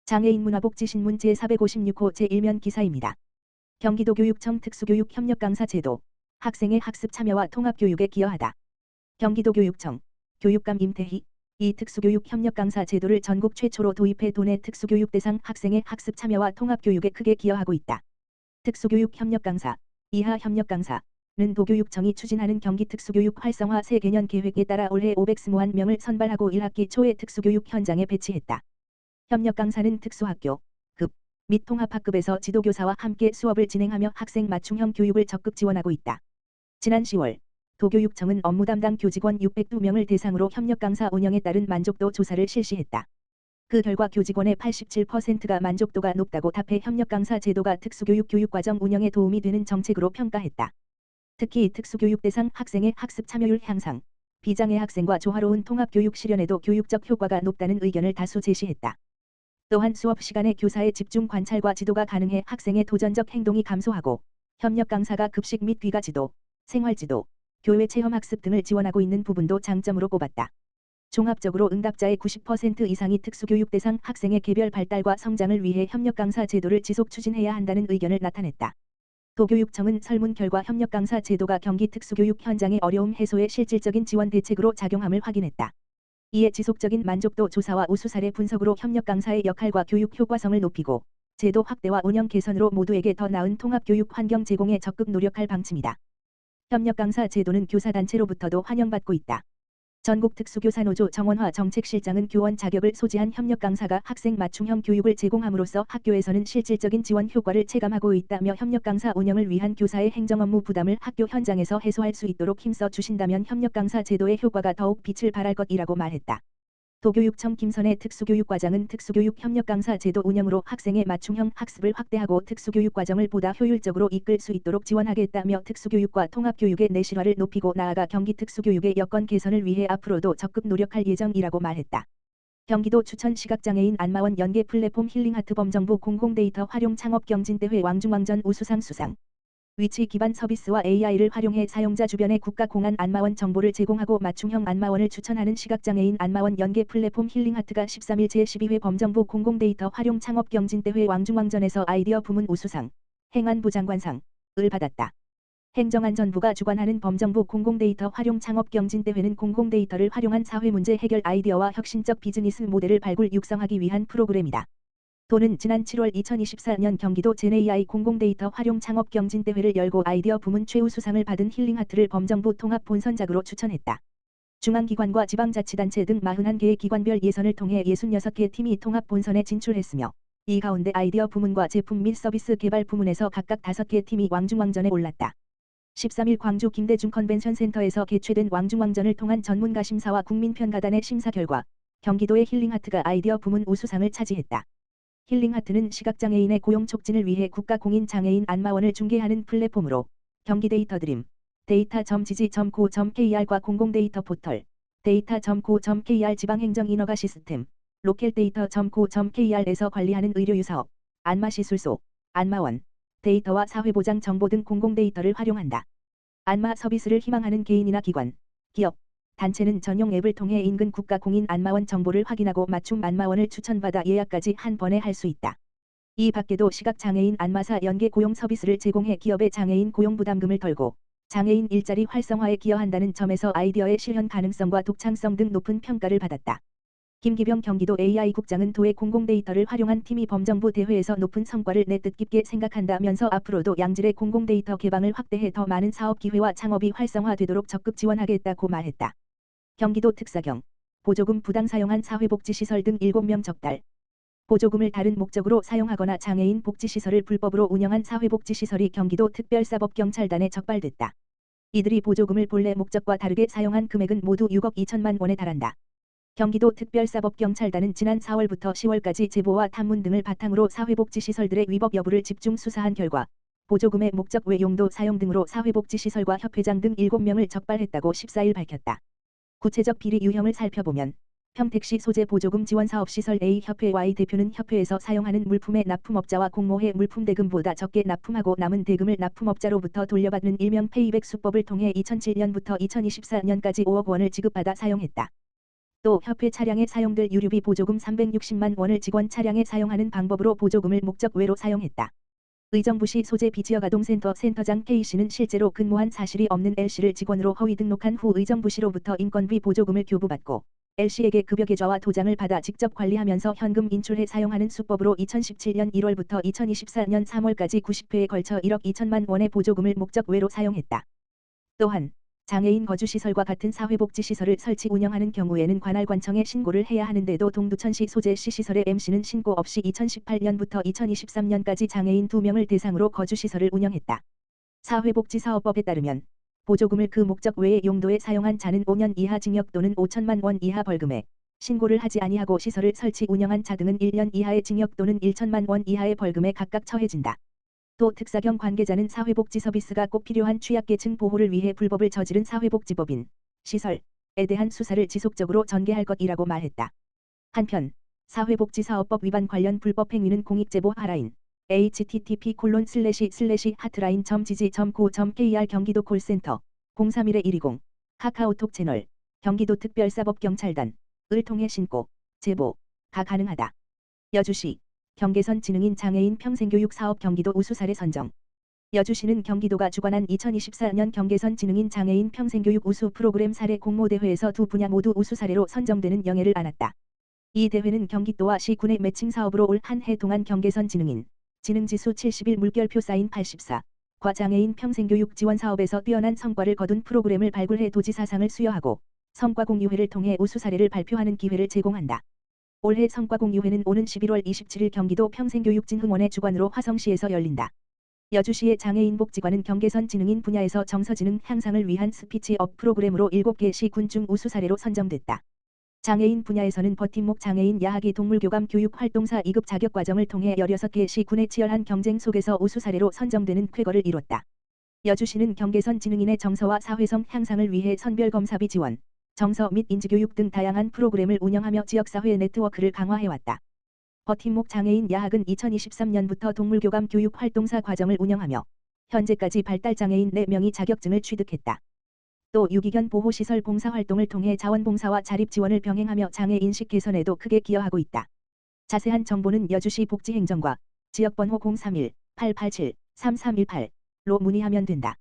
장애인 문화복지신문 제456호 제1면 기사입니다. 경기도교육청 특수교육 협력 강사 제도. 학생의 학습 참여와 통합교육에 기여하다. 경기도교육청 교육감 임태희. 이 특수교육 협력 강사 제도를 전국 최초로 도입해 도내 특수교육 대상 학생의 학습 참여와 통합교육에 크게 기여하고 있다. 특수교육 협력 강사, 이하 협력 강사는 도교육청이 추진하는 경기 특수교육 활성화 새 개년 계획에 따라 올해 521명을 선발하고 1학기 초에 특수교육 현장에 배치했다. 협력 강사는 특수학교, 급 및 통합학급에서 지도교사와 함께 수업을 진행하며 학생 맞춤형 교육을 적극 지원하고 있다. 지난 10월 도교육청은 업무 담당 교직원 602명을 대상으로 협력 강사 운영에 따른 만족도 조사를 실시했다. 그 결과 교직원의 87%가 만족도가 높다고 답해 협력 강사 제도가 특수교육 교육과정 운영에 도움이 되는 정책으로 평가했다. 특히 특수교육 대상 학생의 학습 참여율 향상, 비장애 학생과 조화로운 통합교육 실현에도 교육적 효과가 높다는 의견을 다수 제시했다. 또한 수업 시간에 교사의 집중 관찰과 지도가 가능해 학생의 도전적 행동이 감소하고 협력 강사가 급식 및 귀가 지도, 생활지도, 교외 체험학습 등을 지원하고 있는 부분도 장점으로 꼽았다. 종합적으로 응답자의 90% 이상이 특수교육 대상 학생의 개별 발달과 성장을 위해 협력 강사 제도를 지속 추진해야 한다는 의견을 나타냈다. 도교육청은 설문 결과 협력 강사 제도가 경기 특수교육 현장의 어려움 해소에 실질적인 지원 대책으로 작용함을 확인했다. 이에 지속적인 만족도 조사와 우수 사례 분석으로 협력 강사의 역할과 교육 효과성을 높이고 제도 확대와 운영 개선으로 모두에게 더 나은 통합교육 환경 제공에 적극 노력할 방침이다. 협력 강사 제도는 교사단체로부터도 환영받고 있다. 전국특수교사노조 정원화 정책실장은 교원 자격을 소지한 협력 강사가 학생 맞춤형 교육을 제공함으로써 학교에서는 실질적인 지원 효과를 체감하고 있다며 협력 강사 운영을 위한 교사의 행정 업무 부담을 학교 현장에서 해소할 수 있도록 힘써 주신다면 협력 강사 제도의 효과가 더욱 빛을 발할 것이라고 말했다. 도교육청 김선혜 특수교육과장은 특수교육 협력 강사 제도 운영으로 학생의 맞춤형 학습을 확대하고 특수교육 과정을 보다 효율적으로 이끌 수 있도록 지원하겠다며 특수교육과 통합교육의 내실화를 높이고 나아가 경기 특수교육의 여건 개선을 위해 앞으로도 적극 노력할 예정이라고 말했다. 경기도 추천 시각장애인 안마원 연계 플랫폼 힐링하트 범정부 공공데이터 활용 창업경진대회 왕중왕전 우수상 수상. 위치 기반 서비스와 AI를 활용해 사용자 주변에 국가 공안 안마원 정보를 제공하고 맞춤형 안마원을 추천하는 시각장애인 안마원 연계 플랫폼 힐링하트가 13일 제12회 범정부 공공데이터 활용 창업경진대회 왕중왕전에서 아이디어 부문 우수상, 행안부 장관상을 받았다. 행정안전부가 주관하는 범정부 공공데이터 활용 창업경진대회는 공공데이터를 활용한 사회문제 해결 아이디어와 혁신적 비즈니스 모델을 발굴 육성하기 위한 프로그램이다. 도는 지난 7월 2024년 경기도 제네이아이 공공데이터 활용 창업경진대회를 열고 아이디어 부문 최우수상을 받은 힐링하트를 범정부 통합 본선작으로 추천했다. 중앙기관과 지방자치단체 등 41개의 기관별 예선을 통해 66개 팀이 통합 본선에 진출했으며 이 가운데 아이디어 부문과 제품 및 서비스 개발 부문에서 각각 5개 팀이 왕중왕전에 올랐다. 13일 광주 김대중 컨벤션센터에서 개최된 왕중왕전을 통한 전문가 심사와 국민평가단의 심사 결과 경기도의 힐링하트가 아이디어 부문 우수상을 차지했다. 힐링하트는 시각장애인의 고용 촉진을 위해 국가공인장애인 안마원을 중개하는 플랫폼으로 경기데이터드림, 데이터.gg.co.kr과 공공데이터 포털, 데이터.co.kr 지방행정인허가 시스템, 로컬데이터.co.kr에서 관리하는 의료유사업, 안마시술소, 안마원, 데이터와 사회보장 정보 등 공공데이터를 활용한다. 안마 서비스를 희망하는 개인이나 기관, 기업, 단체는 전용 앱을 통해 인근 국가 공인 안마원 정보를 확인하고 맞춤 안마원을 추천받아 예약까지 한 번에 할 수 있다. 이 밖에도 시각장애인 안마사 연계 고용 서비스를 제공해 기업의 장애인 고용 부담금을 덜고 장애인 일자리 활성화에 기여한다는 점에서 아이디어의 실현 가능성과 독창성 등 높은 평가를 받았다. 김기병 경기도 AI국장은 도의 공공데이터를 활용한 팀이 범정부 대회에서 높은 성과를 내 뜻깊게 생각한다면서 앞으로도 양질의 공공데이터 개방을 확대해 더 많은 사업 기회와 창업이 활성화되도록 적극 지원하겠다고 말했다. 경기도 특사경, 보조금 부당 사용한 사회복지시설 등 7명 적달. 보조금을 다른 목적으로 사용하거나 장애인 복지시설을 불법으로 운영한 사회복지시설이 경기도 특별사법경찰단에 적발됐다. 이들이 보조금을 본래 목적과 다르게 사용한 금액은 모두 6억 2천만 원에 달한다. 경기도 특별사법경찰단은 지난 4월부터 10월까지 제보와 탐문 등을 바탕으로 사회복지시설들의 위법 여부를 집중 수사한 결과 보조금의 목적 외 용도 사용 등으로 사회복지시설과 협회장 등 7명을 적발했다고 14일 밝혔다. 구체적 비리 유형을 살펴보면 평택시 소재 보조금 지원사업시설 A협회 Y 대표는 협회에서 사용하는 물품의 납품업자와 공모해 물품 대금보다 적게 납품하고 남은 대금을 납품업자로부터 돌려받는 일명 페이백 수법을 통해 2007년부터 2024년까지 5억 원을 지급받아 사용했다. 또 협회 차량에 사용될 유류비 보조금 360만 원을 직원 차량에 사용하는 방법으로 보조금을 목적 외로 사용했다. 의정부시 소재 비지역아동센터 센터장 K씨는 실제로 근무한 사실이 없는 L씨를 직원으로 허위 등록한 후 의정부시로부터 인건비 보조금을 교부받고 L씨에게 급여 계좌와 도장을 받아 직접 관리하면서 현금 인출해 사용하는 수법으로 2017년 1월부터 2024년 3월까지 90회에 걸쳐 1억 2천만 원의 보조금을 목적 외로 사용했다. 또한 장애인 거주시설과 같은 사회복지시설을 설치 운영하는 경우에는 관할관청에 신고를 해야 하는데도 동두천시 소재시 시설의 M씨는 신고 없이 2018년부터 2023년까지 장애인 2명을 대상으로 거주시설을 운영했다. 사회복지사업법에 따르면 보조금을 그 목적 외의 용도에 사용한 자는 5년 이하 징역 또는 5천만 원 이하 벌금에, 신고를 하지 아니하고 시설을 설치 운영한 자 등은 1년 이하의 징역 또는 1천만 원 이하의 벌금에 각각 처해진다. 또 특사경 관계자는 사회복지 서비스가 꼭 필요한 취약계층 보호를 위해 불법을 저지른 사회복지법인, 시설에 대한 수사를 지속적으로 전개할 것이라고 말했다. 한편 사회복지사업법 위반 관련 불법 행위는 공익제보 하라인 http://hotline.gg.go.kr 경기도 콜센터 031-120 카카오톡 채널 경기도특별사법경찰단 을 통해 신고, 제보가 가능하다. 여주시 경계선 지능인 장애인 평생교육 사업 경기도 우수 사례 선정. 여주시는 경기도가 주관한 2024년 경계선 지능인 장애인 평생교육 우수 프로그램 사례 공모대회에서 두 분야 모두 우수 사례로 선정되는 영예를 안았다. 이 대회는 경기도와 시군의 매칭 사업으로 올 한 해 동안 경계선 지능인 지능지수 71 물결표 사인 84과 장애인 평생교육 지원 사업에서 뛰어난 성과를 거둔 프로그램을 발굴해 도지사상을 수여하고 성과 공유회를 통해 우수 사례를 발표하는 기회를 제공한다. 올해 성과 공유회는 오는 11월 27일 경기도 평생교육진흥원의 주관으로 화성시에서 열린다. 여주시의 장애인복지관은 경계선 지능인 분야에서 정서지능 향상을 위한 스피치업 프로그램으로 7개 시군 중 우수 사례로 선정됐다. 장애인 분야에서는 버팀목 장애인 야학이 동물교감 교육 활동사 2급 자격 과정을 통해 16개 시군의 치열한 경쟁 속에서 우수 사례로 선정되는 쾌거를 이뤘다. 여주시는 경계선 지능인의 정서와 사회성 향상을 위해 선별검사비 지원, 정서 및 인지교육 등 다양한 프로그램을 운영하며 지역사회 네트워크를 강화해왔다. 버팀목 장애인 야학은 2023년부터 동물교감 교육 활동사 과정을 운영하며 현재까지 발달장애인 4명이 자격증을 취득했다. 또 유기견 보호시설 봉사활동을 통해 자원봉사와 자립지원을 병행하며 장애인식 개선에도 크게 기여하고 있다. 자세한 정보는 여주시 복지행정과 지역번호 031-887-3318로 문의하면 된다.